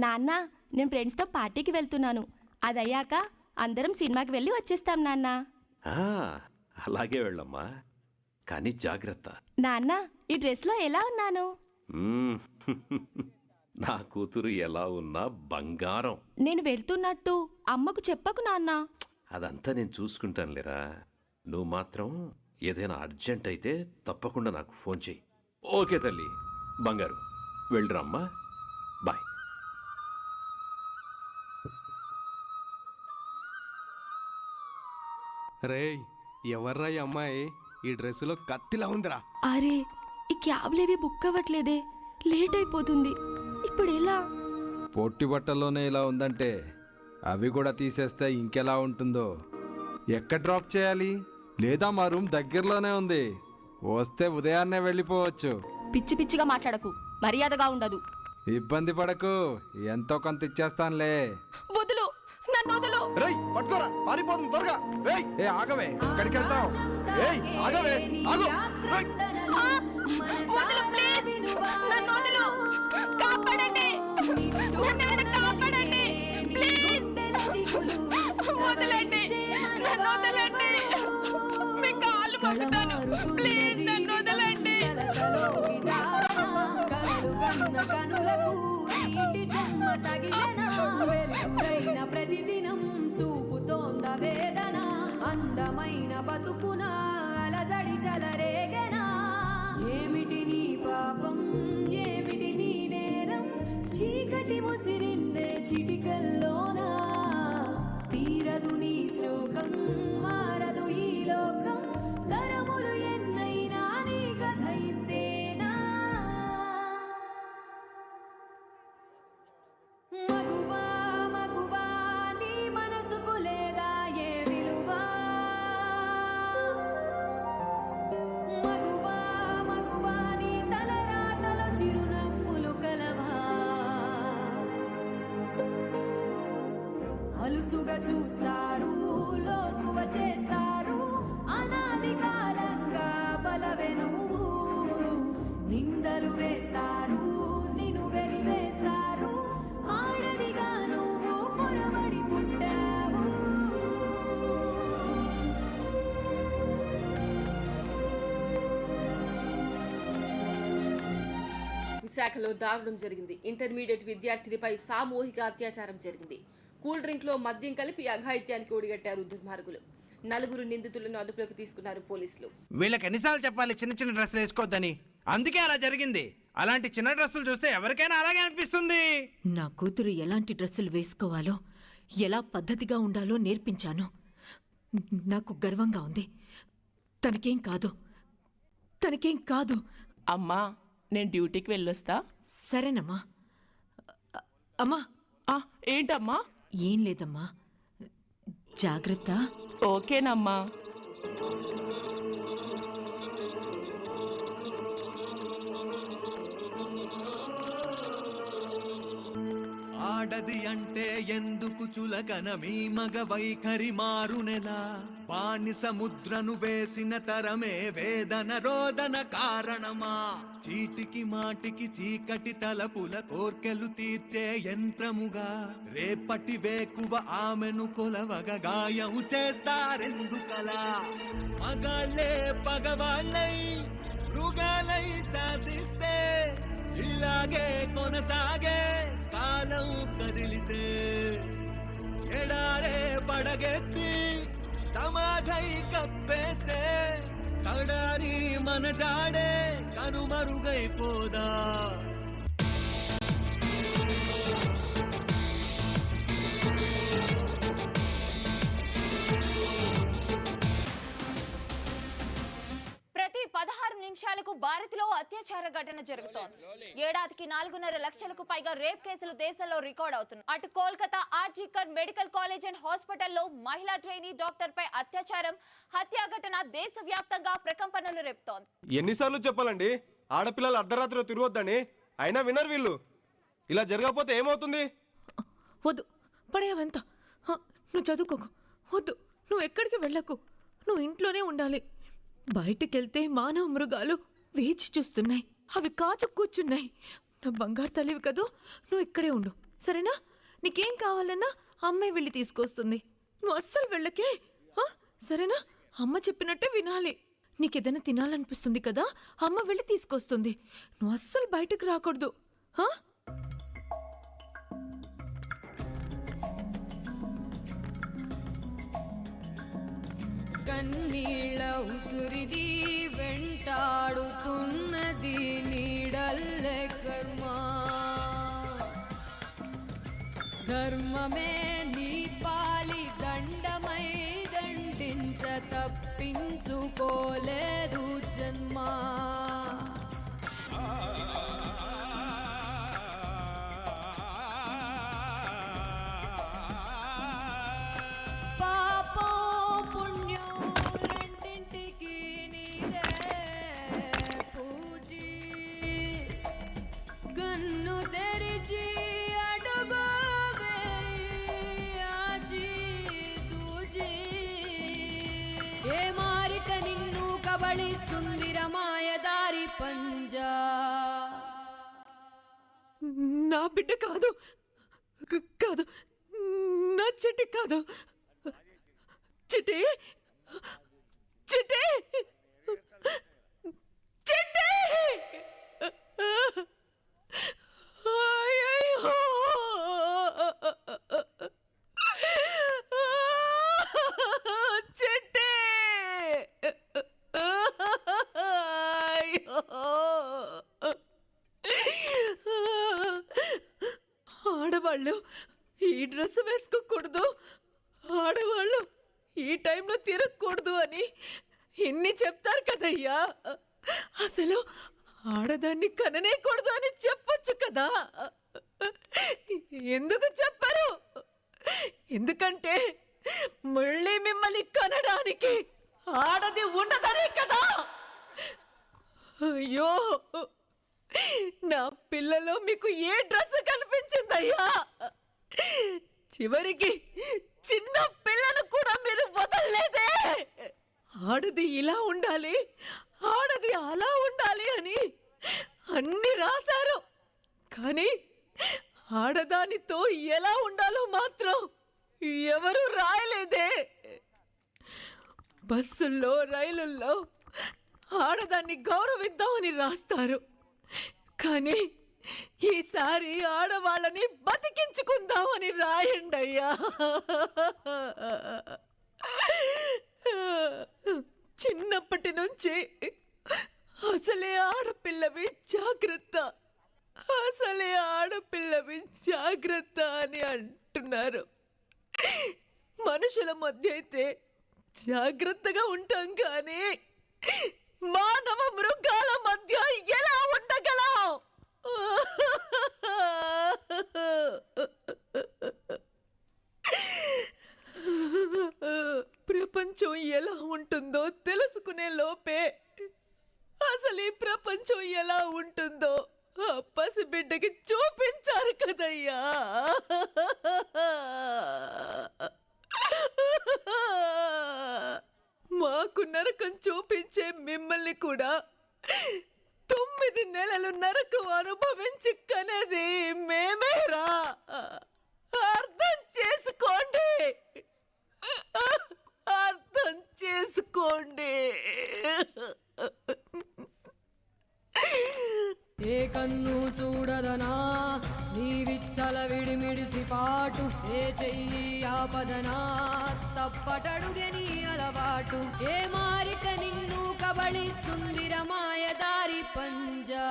నాన్న, నేను ఫ్రెండ్స్తో పార్టీకి వెళ్తున్నాను. అదయ్యాక అందరం సినిమాకి వెళ్ళి వచ్చేస్తాం నాన్న. అలాగే వెళ్ళమ్మా, కానీ జాగ్రత్త. నాన్న, ఈ డ్రెస్లో ఎలా ఉన్నాను? నా కూతురు ఎలా ఉన్నా బంగారం. నేను వెళ్తున్నట్టు అమ్మకు చెప్పకు నాన్న. అదంతా నేను చూసుకుంటానులేరా. నువ్వు మాత్రం ఏదైనా అర్జెంట్ అయితే తప్పకుండా నాకు ఫోన్ చెయ్యి. ఓకే తల్లి, బంగారు వెళ్ళరా అమ్మా, బాయ్. రేయ్, ఎవర్రా ఈ అమ్మాయి? ఈ డ్రెస్సులో కత్తిలా ఉందిరా. అరే, ఈ క్యాబ్లేవి బుక్ అవ్వట్లేదే, లేట్ అయిపోతుంది. ఇప్పుడు ఎలా? పొట్టి బట్టల్లోనే ఇలా ఉందంటే అవి కూడా తీసేస్తే ఇంకెలా ఉంటుందో. ఎక్కడ డ్రాప్ చేయాలి? లేదా మా రూమ్ దగ్గరలోనే ఉంది, వస్తే ఉదయాన్నే వెళ్ళిపోవచ్చు. పిచ్చి పిచ్చిగా మాట్లాడకు, మర్యాదగా ఉండదు. ఇబ్బంది పడకు, ఎంతో కొంత ఇచ్చేస్తానులే. వదులు, నన్ను వదులు. రేయ్, పట్టుకోరా, పారిపోతుంది త్వరగా. రేయ్, ఏ ఆగవే, ఎక్కడికి వెళ్తావు? ఏయ్, ఆగవే, ఆగు. వదులు ప్లీజ్, నన్ను వదులు. కాపాడండి, నన్ను కాపాడండి ప్లీజ్. వదలండి, నన్ను వదలండి. మీ కాళ్ళు మొక్కుతాను, ప్లీజ్ నన్ను వదలండి. కనులకు నీటి చెమ్మ తగిలెనా, వెలుగురైన ప్రతిదినం చూపుతోంద వేదన, అందమైన బతుకున అలజడి జలరేగెనా. ఏమిటి నీ పాపం, ఏమిటి నీ నేరం, చీకటి ముసిరిందే చిటికల్లోనా. తీరదు నీ శోకం, మారదు ఈ లోకం, తరములు ఎన్నైనా నీ కథ ఇంతేనా. మగువా మగువా, నీ మనసుకు లేదా ఏ విలువా. మగువా మగువా, నీ తలరాతలో చిరునవ్వులు కలవా. అలుసుగా చూస్తారు, లోకువ చేస్తారు, అనాది కాలంగా బలవే నువ్వు. నిందలు వేస్తారు, నిన్ను వెలివేస్తారు, ఆడదిగా నువ్వు పొరబడి పుట్టావు. విశాఖలో దారుణం జరిగింది. ఇంటర్మీడియట్ విద్యార్థినిపై సామూహిక అత్యాచారం జరిగింది. కూల్ డ్రింక్ లో మద్యం కలిపి అఘాయిత్యానికి ఒడిగట్టారు దుర్మార్గులు. 4 నిందితులను అదుపులోకి తీసుకున్నారు పోలీసులు. వీళ్ళకి ఎన్నిసార్లు చెప్పాలి చిన్న చిన్న డ్రెస్సులు వేసుకోవద్దని? అందుకే అలా జరిగింది. అలాంటి చిన్న డ్రెస్సులు చూస్తే ఎవరికైనా అలాగే అనిపిస్తుంది. నా కూతురు ఎలాంటి డ్రెస్సులు వేసుకోవాలో, ఎలా పద్ధతిగా ఉండాలో నేర్పించాను. నాకు గర్వంగా ఉంది. తనకేం కాదు, తనకేం కాదు. అమ్మా, నేను డ్యూటీకి వెళ్ళొస్తా. సరేనమ్మా. అమ్మా. ఏంటమ్మా? ఏం లేదమ్మా, జాగ్రత్త. ఓకేనమ్మా. ఆడది అంటే ఎందుకు చులకన మీ మగ వైఖరి మారునెలా. బాని సముద్రను వేసిన తరమే వేదన రోదన కారణమా. చీటికి మాటికి చీకటి తలపుల కోర్కెలు తీర్చే యంత్రముగా రేపటి వేకువ ఆమెను కొలవగా గాయం చేస్తారెందుకలా. మగాళ్ళే పగవాళ్ళై మృగాలై శాసిస్తే ఇలాగే కొనసాగే కాలం కదిలితే. ఎడారే పడగెత్తి సమాధై కప్పేసే కడారి మన జాడే కనుమరుగైపోదా. ప్రతి 16 నిమిషాలకు భారత్లో అత్యాచార ఘటన జరుగుతోంది. ఏడాదికి 4.5 లక్షలకు పైగా రేప్ కేసులు దేశంలో రికార్డ్ అవుతున్నాయి. అటు Kolkata RG Kar medical college and హాస్పిటల్లో మహిళా ట్రైనీ డాక్టర్ పై అత్యాచారం, హత్యా ఘటన దేశవ్యాప్తంగా ప్రకంపనలు రేపుతోంది. ఎన్నిసార్లు చెప్పాలండి ఆడపిల్లలు అర్ధరాత్రిలో తిరగొద్దని? అయినా వినరు వీళ్ళు. ఇలా జరగకపోతే ఏమవుతుంది? వద్దు, పడేవంత. నువ్వు చదువుకోకు, వద్దు, నువ్వు ఎక్కడికి వెళ్ళకు, నువ్వు ఇంట్లోనే ఉండాలి. బయటికెళ్తే మానవ మృగాలు వేచి చూస్తున్నాయి, అవి కాచు కూర్చున్నాయి. నా బంగారు తల్లివి కదూ, నువ్వు ఇక్కడే ఉండు, సరేనా? నీకేం కావాలన్నా అమ్మే వెళ్ళి తీసుకొస్తుంది. నువ్వు అస్సలు వెళ్ళకే, సరేనా? అమ్మ చెప్పినట్టే వినాలి. నీకేదైనా తినాలనిపిస్తుంది కదా, అమ్మ వెళ్ళి తీసుకొస్తుంది. నువ్వు అస్సలు బయటకు రాకూడదు. కన్నీళ్ళ ఉసురిది వెంటాడుతున్నది నీడల్లే కర్మ. ధర్మమే నీ పాలి దండమై దండించ తప్పించుకోలేదు జన్మ. మాయదారి పంజా. నా బిడ్డ కాదు, కాదు, నా చిట్టి కాదు. చిట్టి, చిట్టి, చిట్టి. అయ్యో, చిట్టి. ఆడవాళ్ళు ఈ డ్రెస్ వేసుకోకూడదు, ఆడవాళ్ళు ఈ టైంలో తిరగకూడదు అని ఎన్ని చెప్తారు కదయ్యా. అసలు ఆడదాన్ని కననేకూడదు అని చెప్పొచ్చు కదా. ఎందుకు చెప్పరు? ఎందుకంటే మళ్ళీ మిమ్మల్ని కనడానికి ఆడది ఉండదనే కదా. అయ్యో, నా పిల్లలో మీకు ఏ డ్రెస్ కనిపించిందయ్యా? చివరికి చిన్న పిల్లను కూడా మీరు వదలలేదే. ఆడది ఇలా ఉండాలి, ఆడది అలా ఉండాలి అని అన్ని రాశారు, కానీ ఆడదానితో ఎలా ఉండాలో మాత్రం ఎవరు రాయలేదే. బస్సుల్లో, రైలుల్లో ఆడదాన్ని గౌరవిద్దామని రాస్తారు, కానీ ఈసారి ఆడవాళ్ళని బతికించుకుందామని రాయండి అయ్యా. చిన్నప్పటి నుంచి అసలే ఆడపిల్లవి జాగ్రత్త, అసలే ఆడపిల్లవి జాగ్రత్త అని అంటున్నారు. మనుషుల మధ్య అయితే జాగ్రత్తగా ఉంటాం, కానీ మానవ మృగాల మధ్య ఎలా ఉండగలం? ప్రపంచం ఎలా ఉంటుందో తెలుసుకునే లోపే అసలు ఈ ప్రపంచం ఎలా ఉంటుందో ఆ పసిబిడ్డకి చూపించారు కదయ్యా. మాకు నరకం చూపించే మిమ్మల్ని కూడా 9 నెలలు నరకం అనుభవించి కనేది మేమేరా. అర్థం చేసుకోండి, అర్థం చేసుకోండి. ఏ కన్ను చూడదనా నీ విచ్చల విడిమిడిసి పాటు, ఏ చెయ్యి ఆపదనా తప్పటడుగే నీ అలవాటు. ఏ మారిక నిన్ను కబళిస్తుందిర మాయదారి పంజా.